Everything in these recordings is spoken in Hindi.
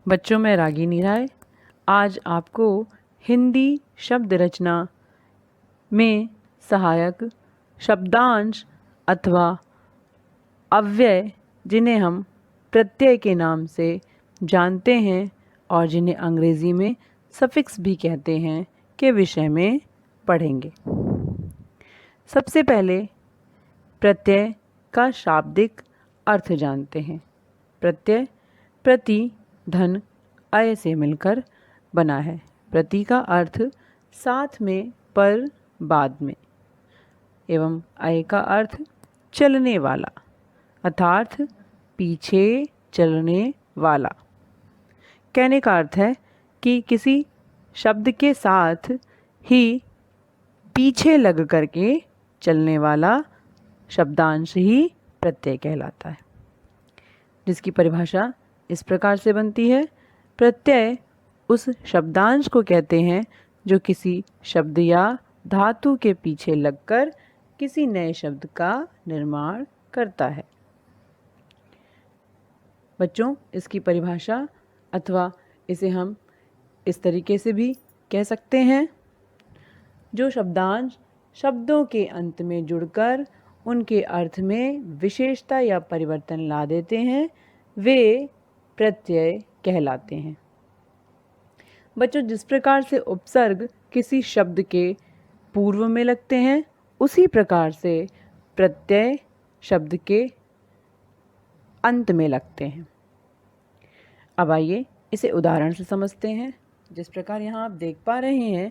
बच्चों, मैं रागिनी राय आज आपको हिंदी शब्द रचना में सहायक शब्दांश अथवा अव्यय, जिन्हें हम प्रत्यय के नाम से जानते हैं और जिन्हें अंग्रेजी में सफिक्स भी कहते हैं, के विषय में पढ़ेंगे। सबसे पहले प्रत्यय का शाब्दिक अर्थ जानते हैं। प्रत्यय प्रति धन अय से मिलकर बना है। प्रति का अर्थ साथ में पर बाद में, एवं अय का अर्थ चलने वाला अर्थात पीछे चलने वाला। कहने का अर्थ है कि किसी शब्द के साथ ही पीछे लग करके चलने वाला शब्दांश ही प्रत्यय कहलाता है, जिसकी परिभाषा इस प्रकार से बनती है। प्रत्यय उस शब्दांश को कहते हैं जो किसी शब्द या धातु के पीछे लगकर किसी नए शब्द का निर्माण करता है। बच्चों, इसकी परिभाषा अथवा इसे हम इस तरीके से भी कह सकते हैं, जो शब्दांश शब्दों के अंत में जुड़कर उनके अर्थ में विशेषता या परिवर्तन ला देते हैं, वे प्रत्यय कहलाते हैं। बच्चों, जिस प्रकार से उपसर्ग किसी शब्द के पूर्व में लगते हैं, उसी प्रकार से प्रत्यय शब्द के अंत में लगते हैं। अब आइए इसे उदाहरण से समझते हैं। जिस प्रकार यहाँ आप देख पा रहे हैं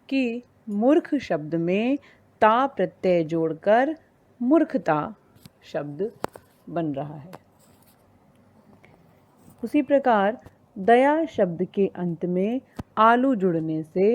कि मूर्ख शब्द में ता प्रत्यय जोड़कर मूर्खता शब्द बन रहा है। उसी प्रकार दया शब्द के अंत में आलू जुड़ने से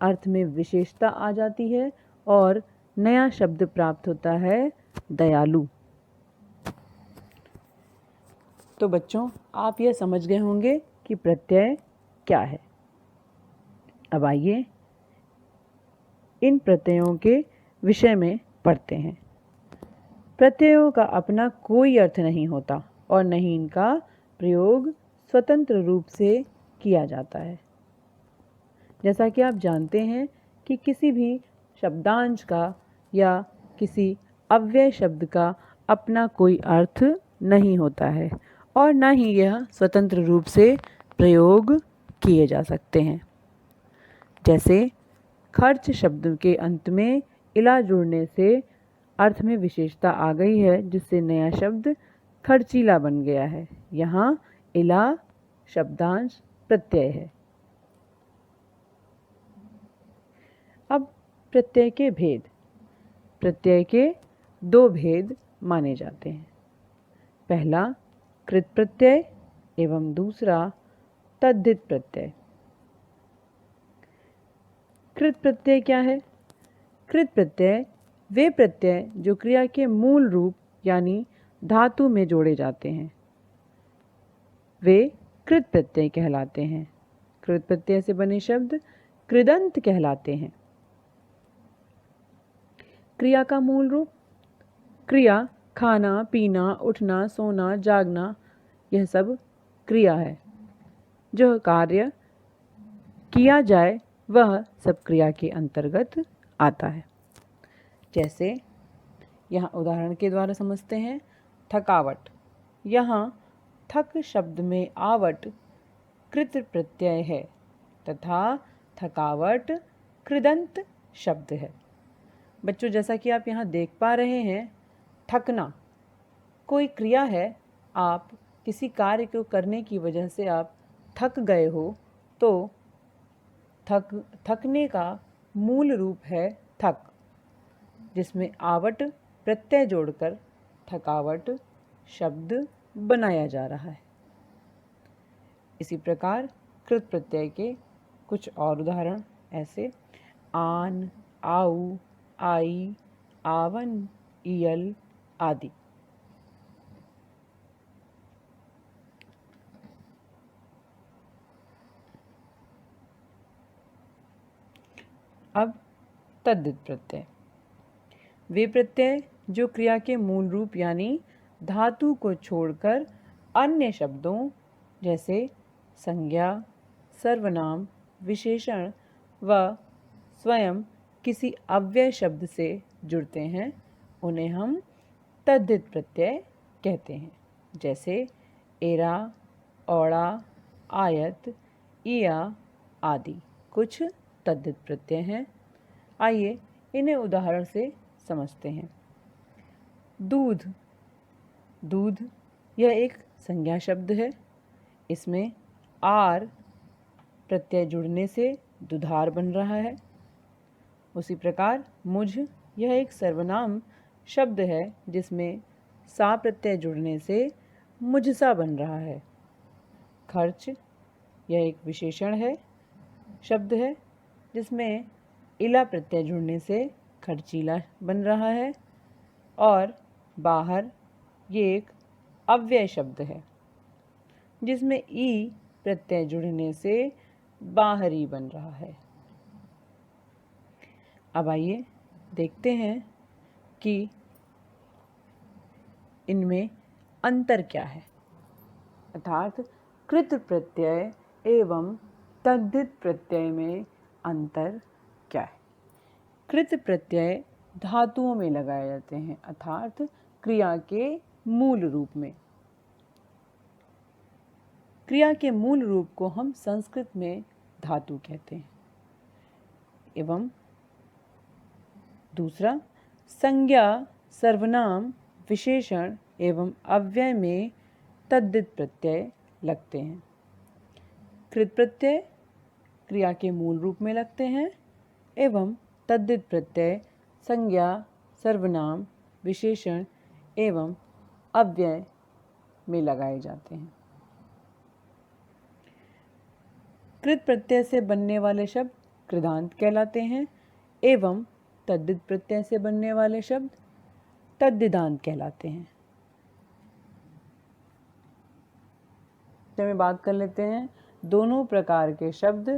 अर्थ में विशेषता आ जाती है और नया शब्द प्राप्त होता है दयालु। तो बच्चों, आप यह समझ गए होंगे कि प्रत्यय क्या है। अब आइए इन प्रत्ययों के विषय में पढ़ते हैं। प्रत्ययों का अपना कोई अर्थ नहीं होता और न ही इनका प्रयोग स्वतंत्र रूप से किया जाता है। जैसा कि आप जानते हैं कि किसी भी शब्दांश का या किसी अव्यय शब्द का अपना कोई अर्थ नहीं होता है और न ही यह स्वतंत्र रूप से प्रयोग किए जा सकते हैं। जैसे खर्च शब्द के अंत में इला जुड़ने से अर्थ में विशेषता आ गई है, जिससे नया शब्द खर्चीला बन गया है। यहाँ इला शब्दांश प्रत्यय है। अब प्रत्यय के भेद। प्रत्यय के दो भेद माने जाते हैं। पहला कृत प्रत्यय एवं दूसरा तद्धित प्रत्यय। कृत प्रत्यय क्या है? कृत प्रत्यय वे प्रत्यय जो क्रिया के मूल रूप यानी धातु में जोड़े जाते हैं, वे कृत प्रत्यय कहलाते हैं। कृत प्रत्यय से बने शब्द कृदंत कहलाते हैं। क्रिया का मूल रूप। क्रिया खाना, पीना, उठना, सोना, जागना, यह सब क्रिया है। जो कार्य किया जाए वह सब क्रिया के अंतर्गत आता है। जैसे यहाँ उदाहरण के द्वारा समझते हैं। थकावट। यहाँ थक शब्द में आवट कृत प्रत्यय है तथा थकावट कृदंत शब्द है। बच्चों, जैसा कि आप यहाँ देख पा रहे हैं, थकना कोई क्रिया है। आप किसी कार्य को करने की वजह से आप थक गए हो, तो थकने का मूल रूप है थक, जिसमें आवट प्रत्यय जोड़कर थकावट शब्द बनाया जा रहा है। इसी प्रकार कृत प्रत्यय के कुछ और उदाहरण ऐसे आन, आऊ, आई, आवन, इयल आदि। अब तद्धित प्रत्यय। वे प्रत्यय जो क्रिया के मूल रूप यानी धातु को छोड़कर अन्य शब्दों जैसे संज्ञा, सर्वनाम, विशेषण व स्वयं किसी अव्यय शब्द से जुड़ते हैं उन्हें हम तद्धित प्रत्यय कहते हैं। जैसे एरा, औड़ा, आयत, इया आदि कुछ तद्धित प्रत्यय हैं। आइए इन्हें उदाहरण से समझते हैं। दूध, दूध यह एक संज्ञा शब्द है। इसमें आर प्रत्यय जुड़ने से दुधार बन रहा है। उसी प्रकार मुझ यह एक सर्वनाम शब्द है जिसमें सा प्रत्यय जुड़ने से मुझसा बन रहा है। खर्च यह एक विशेषण है, शब्द है जिसमें इला प्रत्यय जुड़ने से खर्चीला बन रहा है। और बाहर ये एक अव्यय शब्द है जिसमें ई प्रत्यय जुड़ने से बाहरी बन रहा है। अब आइए देखते हैं कि इनमें अंतर क्या है, अर्थात कृत प्रत्यय एवं तद्धित प्रत्यय में अंतर क्या है। कृत प्रत्यय धातुओं में लगाए जाते हैं, अर्थात क्रिया के मूल रूप में। क्रिया के मूल रूप को हम संस्कृत में धातु कहते हैं। एवं दूसरा, संज्ञा, सर्वनाम, विशेषण एवं अव्यय में तद्धित प्रत्यय लगते हैं। कृत प्रत्यय क्रिया के मूल रूप में लगते हैं एवं तद्धित प्रत्यय संज्ञा, सर्वनाम, विशेषण एवं अव्यय में लगाए जाते हैं। कृत प्रत्यय से बनने वाले शब्द कृदांत कहलाते हैं एवं तद्धित प्रत्यय से बनने वाले शब्द तद्धिदांत कहलाते हैं। में बात कर लेते हैं। दोनों प्रकार के शब्द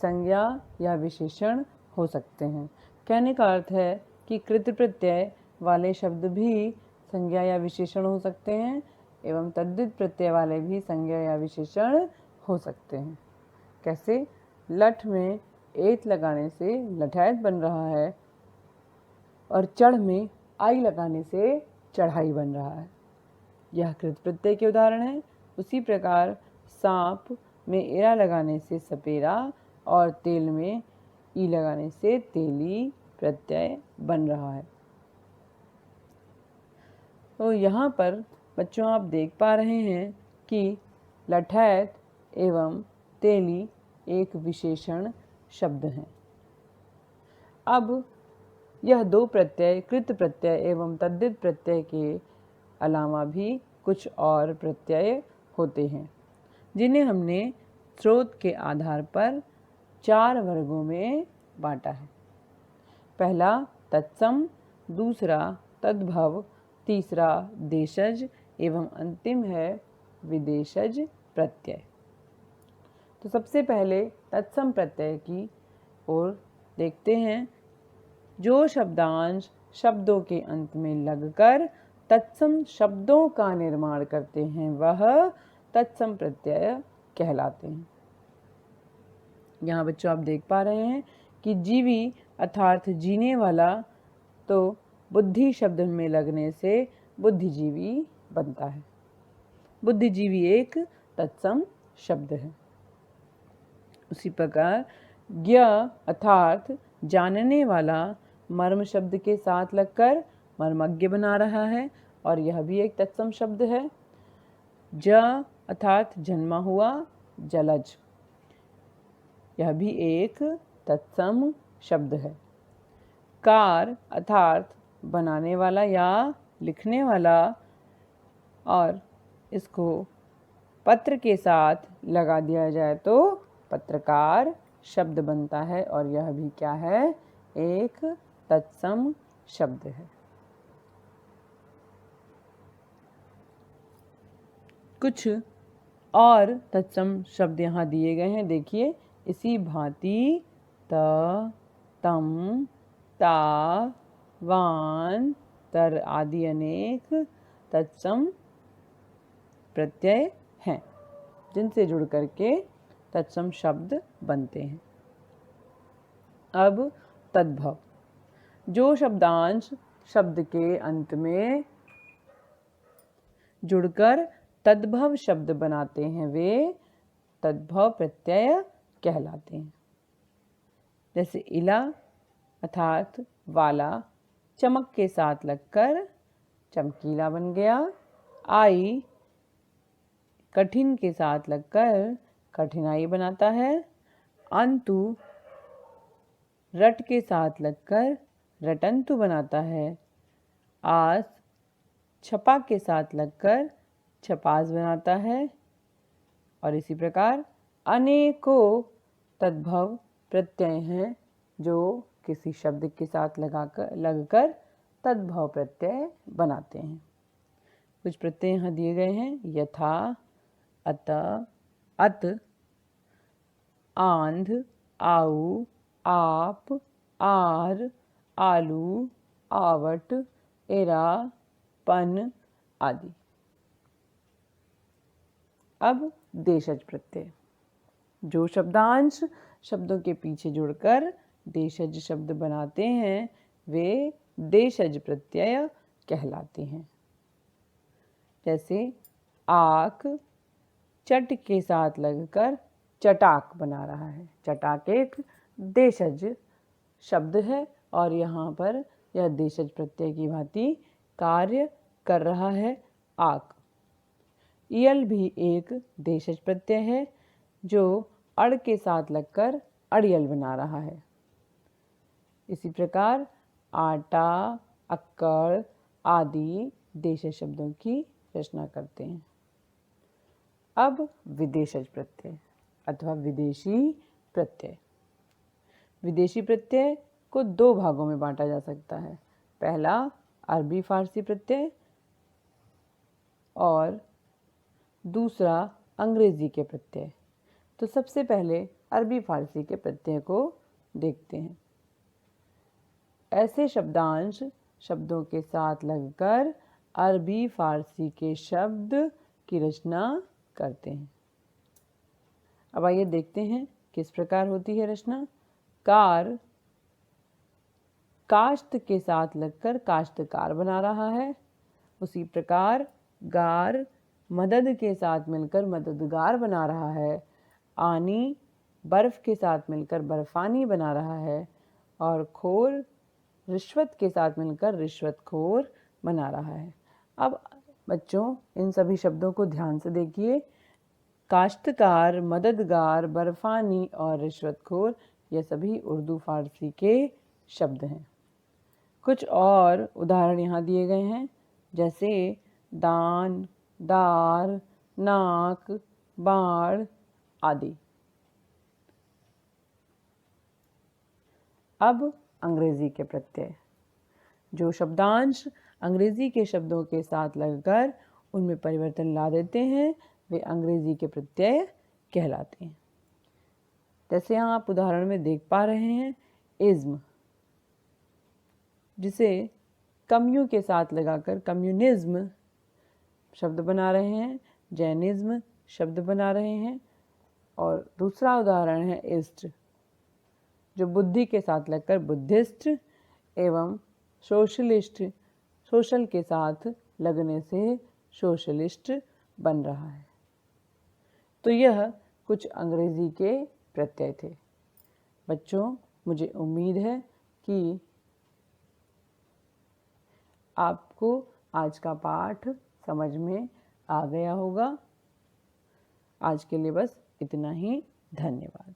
संज्ञा या विशेषण हो सकते हैं। कहने का अर्थ है कि कृत प्रत्यय वाले शब्द भी संज्ञा या विशेषण हो सकते हैं एवं तद्धित प्रत्यय वाले भी संज्ञा या विशेषण हो सकते हैं। कैसे? लठ में एत लगाने से लठैत बन रहा है और चढ़ में आई लगाने से चढ़ाई बन रहा है। यह कृत प्रत्यय के उदाहरण है। उसी प्रकार सांप में एरा लगाने से सपेरा और तेल में ई लगाने से तेली प्रत्यय बन रहा है। तो यहाँ पर बच्चों आप देख पा रहे हैं कि लठैत एवं तेली एक विशेषण शब्द हैं। अब यह दो प्रत्यय कृत प्रत्यय एवं तद्धित प्रत्यय के अलावा भी कुछ और प्रत्यय होते हैं जिन्हें हमने स्रोत के आधार पर 4 वर्गों में बांटा है। पहला तत्सम, दूसरा तद्भव, तीसरा देशज एवं अंतिम है विदेशज प्रत्यय। तो सबसे पहले तत्सम प्रत्यय की ओर देखते हैं। जो शब्दांश शब्दों के अंत में लगकर तत्सम शब्दों का निर्माण करते हैं वह तत्सम प्रत्यय कहलाते हैं। यहाँ बच्चों आप देख पा रहे हैं कि जीवी अर्थात जीने वाला तो बुद्धि शब्द में लगने से बुद्धिजीवी बनता है। बुद्धिजीवी एक तत्सम शब्द है। उसी प्रकार ज्ञ अर्थात जानने वाला मर्म शब्द के साथ लगकर मर्मज्ञ बना रहा है और यह भी एक तत्सम शब्द है। ज अर्थात जन्मा हुआ जलज, यह भी एक तत्सम शब्द है। कार अर्थात बनाने वाला या लिखने वाला और इसको पत्र के साथ लगा दिया जाए तो पत्रकार शब्द बनता है और यह भी क्या है? एक तत्सम शब्द है। कुछ और तत्सम शब्द यहाँ दिए गए हैं, देखिए। इसी भांति त, तम, ता, वान, तर आदि अनेक तत्सम प्रत्यय हैं। जिनसे जुड़ करके तत्सम शब्द बनते हैं। अब तद्भव। जो शब्दांश शब्द के अंत में जुड़कर तद्भव शब्द बनाते हैं वे तद्भव प्रत्यय कहलाते हैं। जैसे इला अर्थात वाला चमक के साथ लगकर चमकीला बन गया। आई कठिन के साथ लगकर कठिनाई बनाता है। अंतु रट के साथ लगकर रटंतु बनाता है। आस छपा के साथ लगकर छपास बनाता है। और इसी प्रकार अनेकों तद्भव प्रत्यय हैं जो किसी शब्द के साथ लगकर तद्भव प्रत्यय बनाते हैं। कुछ प्रत्यय यहाँ दिए गए हैं। यथा, अत, अत, आंध, आऊ, आप, आर, आलू, आवट, एरा, पन आदि। अब देशज प्रत्यय। जो शब्दांश शब्दों के पीछे जुड़कर देशज शब्द बनाते हैं वे देशज प्रत्यय कहलाते हैं। जैसे आक चट के साथ लगकर चटाक बना रहा है। चटाक एक देशज शब्द है और यहाँ पर यह देशज प्रत्यय की भांति कार्य कर रहा है। आक। इयल भी एक देशज प्रत्यय है जो अड़ के साथ लगकर अड़ियल बना रहा है। इसी प्रकार आटा, अक्कड़ आदि देशज शब्दों की रचना करते हैं। अब विदेशज प्रत्यय अथवा विदेशी प्रत्यय। विदेशी प्रत्यय को दो भागों में बांटा जा सकता है। पहला अरबी फारसी प्रत्यय और दूसरा अंग्रेजी के प्रत्यय। तो सबसे पहले अरबी फारसी के प्रत्यय को देखते हैं। ऐसे शब्दांश शब्दों के साथ लगकर अरबी फारसी के शब्द की रचना करते हैं। अब आइए देखते हैं किस प्रकार होती है रचना। कार काश्त के साथ लगकर काश्तकार बना रहा है। उसी प्रकार गार मदद के साथ मिलकर मददगार बना रहा है। आनी बर्फ के साथ मिलकर बर्फानी बना रहा है। और खोर रिश्वत के साथ मिलकर रिश्वतखोर बना रहा है। अब बच्चों इन सभी शब्दों को ध्यान से देखिए। काश्तकार, मददगार, बर्फानी और रिश्वतखोर ये सभी उर्दू फारसी के शब्द हैं। कुछ और उदाहरण यहाँ दिए गए हैं। जैसे दान, दार, नाक, बाढ़ आदि। अब अंग्रेजी के प्रत्यय। जो शब्दांश अंग्रेजी के शब्दों के साथ लगकर उनमें परिवर्तन ला देते हैं वे अंग्रेजी के प्रत्यय कहलाते हैं। जैसे यहाँ आप उदाहरण में देख पा रहे हैं इज्म, जिसे कम्यू के साथ लगाकर कम्युनिज्म शब्द बना रहे हैं। जैनिज्म शब्द बना रहे हैं। और दूसरा उदाहरण है इस्ट, जो बुद्धि के साथ लगकर बुद्धिस्ट एवं सोशलिस्ट सोशल के साथ लगने से सोशलिस्ट बन रहा है। तो यह कुछ अंग्रेजी के प्रत्यय थे। बच्चों मुझे उम्मीद है कि आपको आज का पाठ समझ में आ गया होगा। आज के लिए बस इतना ही। धन्यवाद।